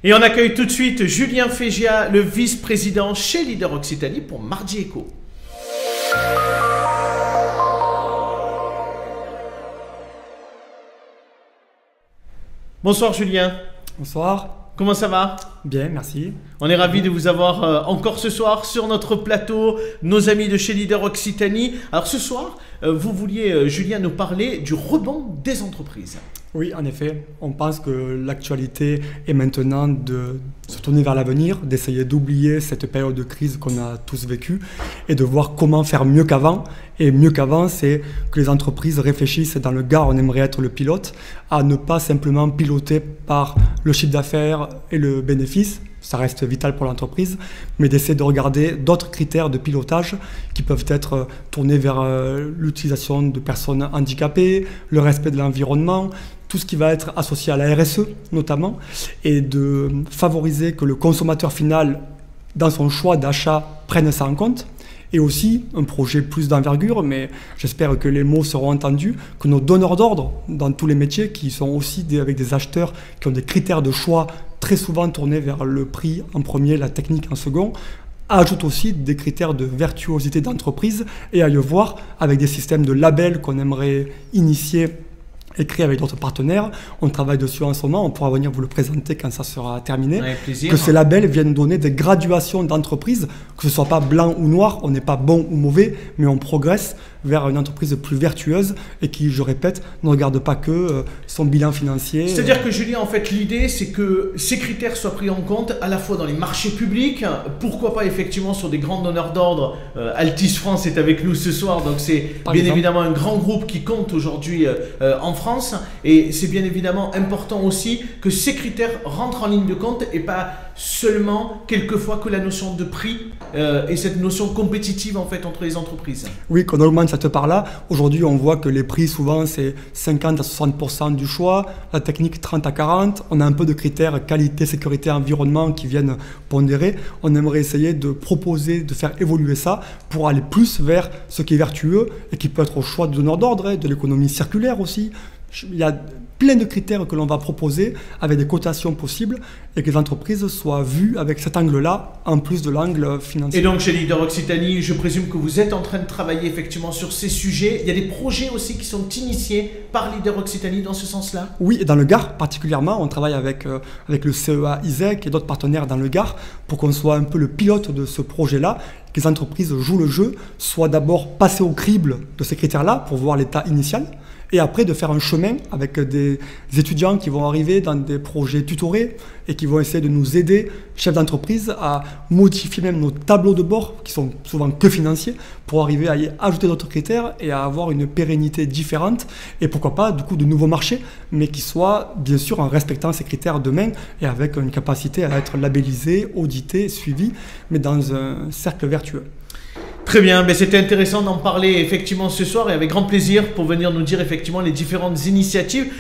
Et on accueille tout de suite Julien Fégia, le vice-président chez Leader Occitanie pour Mardi Éco. Bonsoir Julien. Bonsoir. Comment ça va? Bien, merci. On est ravis de vous avoir encore ce soir sur notre plateau, nos amis de chez Leader Occitanie. Alors ce soir, vous vouliez, Julien, nous parler du rebond des entreprises. Oui, en effet, on pense que l'actualité est maintenant de se tourner vers l'avenir, d'essayer d'oublier cette période de crise qu'on a tous vécue et de voir comment faire mieux qu'avant. Et mieux qu'avant, c'est que les entreprises réfléchissent dans le Gard, on aimerait être le pilote, à ne pas simplement piloter par le chiffre d'affaires et le bénéfice, ça reste vital pour l'entreprise, mais d'essayer de regarder d'autres critères de pilotage qui peuvent être tournés vers l'utilisation de personnes handicapées, le respect de l'environnement, tout ce qui va être associé à la RSE notamment, et de favoriser que le consommateur final, dans son choix d'achat, prenne ça en compte. Et aussi un projet plus d'envergure, mais j'espère que les mots seront entendus, que nos donneurs d'ordre dans tous les métiers, qui sont aussi avec des acheteurs qui ont des critères de choix très souvent tournés vers le prix en premier, la technique en second, ajoutent aussi des critères de virtuosité d'entreprise et aillent voir avec des systèmes de labels qu'on aimerait initier, écrit avec d'autres partenaires. On travaille dessus en ce moment, on pourra venir vous le présenter quand ça sera terminé. Avec plaisir. Que ces labels viennent donner des graduations d'entreprise, que ce ne soit pas blanc ou noir, on n'est pas bon ou mauvais, mais on progresse vers une entreprise plus vertueuse et qui, je répète, ne regarde pas que son bilan financier. C'est-à-dire que Julien, en fait, l'idée, c'est que ces critères soient pris en compte à la fois dans les marchés publics, pourquoi pas effectivement sur des grands donneurs d'ordre. Altis France est avec nous ce soir, donc c'est bien évidemment un grand groupe qui compte aujourd'hui en France, et c'est bien évidemment important aussi que ces critères rentrent en ligne de compte et pas seulement quelquefois que la notion de prix et cette notion compétitive en fait entre les entreprises. Oui, qu'on augmente cette part-là. Aujourd'hui, on voit que les prix souvent c'est 50 à 60% du choix, la technique 30 à 40. On a un peu de critères qualité, sécurité, environnement qui viennent pondérer. On aimerait essayer de proposer, de faire évoluer ça pour aller plus vers ce qui est vertueux et qui peut être au choix de donneurs d'ordre, de l'économie circulaire aussi. Il y a plein de critères que l'on va proposer avec des cotations possibles et que les entreprises soient vues avec cet angle-là en plus de l'angle financier. Et donc chez Leader Occitanie, je présume que vous êtes en train de travailler effectivement sur ces sujets. Il y a des projets aussi qui sont initiés par Leader Occitanie dans ce sens-là? Oui, et dans le Gard particulièrement, on travaille avec le CEA ISEC et d'autres partenaires dans le Gard pour qu'on soit un peu le pilote de ce projet-là, que les entreprises jouent le jeu, soient d'abord passées au crible de ces critères-là pour voir l'état initial, et après de faire un chemin avec des étudiants qui vont arriver dans des projets tutorés et qui vont essayer de nous aider, chefs d'entreprise, à modifier même nos tableaux de bord, qui sont souvent que financiers, pour arriver à y ajouter d'autres critères et à avoir une pérennité différente, et pourquoi pas du coup de nouveaux marchés, mais qui soient bien sûr en respectant ces critères demain et avec une capacité à être labellisé, audité, suivi, mais dans un cercle vertueux. Très bien, mais c'était intéressant d'en parler effectivement ce soir et avec grand plaisir pour venir nous dire effectivement les différentes initiatives.